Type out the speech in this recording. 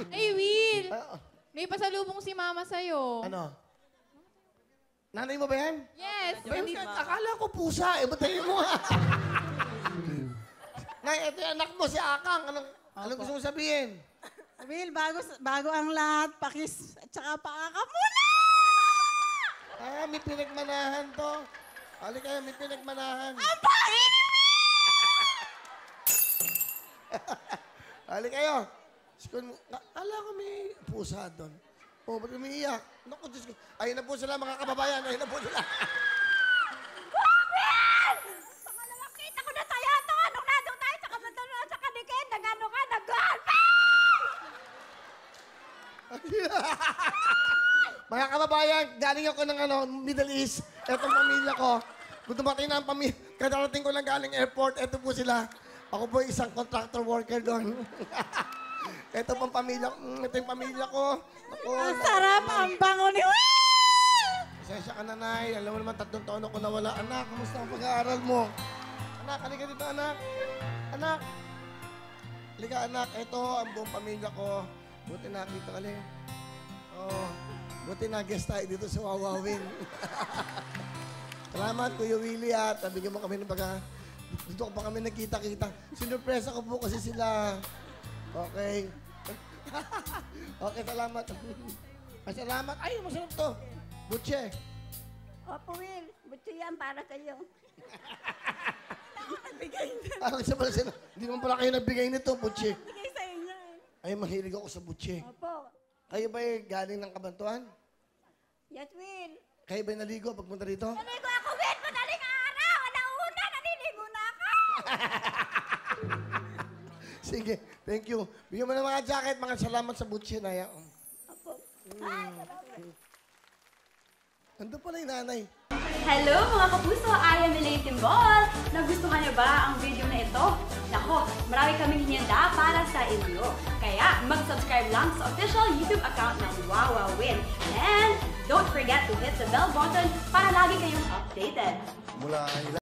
Hey, Will! May pasalubong si Mama sa'yo. Ano? Nanay mo ba yan? Yes! Akala ko pusa eh. Batayin mo nga. Nay, ito yung anak mo, si Akang. Anong gusto mo sabihin? Will, bago ang lahat, pakis at saka paaka muna! Ah, may pinagmanahan to. Hali kayo, may pinagmanahan. Ang pangin ni Will! Hali kayo. Kala ko may pusa doon. Oh, ba't umiiyak? Naku, Diyos ko. Ayun na po sila, mga kababayan. Ayun na po sila. Will! Pangalawang kita ko na tayo ito. Nung nandun tayo sa kamantunan sa kanikin, nag-ano ka, Mga kababayan, galing ako ng Middle East. Etong pamilya ko. Kung dumating na ang pamilya, kadarating ko lang galing airport, eto po sila. Ako po isang contractor worker doon. Ito pang pamilya, ito yung pamilya ko. Ako, Ang sarap ang bango ni Will! Pasensya ka na, Nay. Alam mo naman, 3 taon ako nawala. Anak, kamusta ang pag-aaral mo? Anak, halika dito, anak. Anak. Halika, anak. Ito ang buong pamilya ko. Buti nakita ka, Ling. Oh, buti na-guest tayo dito sa Wawawin. Salamat, Kuya Willie, at nabigyan mo kami ng dito pa kami nagkita-kita. Sinurpresa ko po kasi sila. Okay. Okay, salamat. Salamat. Ay, masarap to. Butche. Opo, Will. Buti yan para sa'yo. Isa pala sila. Hindi naman pala kayo nagbigay nito, Butche. Bigay sa inyo eh. Ay, mahilig ako sa Butche. Opo. Kayo ba galing ng Kabantuan? Yes, Will. Kayo ba naligo pagpunta rito? Naligo ako, Will. Madaling araw. Alauna, naliligo na ako. Sige, thank you. Bigyan mo ng mga jacket, mga salamat sa Butche na yan. Opo. Ay, salamat. Ando pala yung nanay. Hello mga kapuso! I am Elaine Timbol! Nagustuhan niyo ba ang video na ito? Nako, marami kaming hinihanda para sa inyo. Kaya mag-subscribe lang sa official YouTube account ng Wawawin. And don't forget to hit the bell button para lagi kayong updated. Mula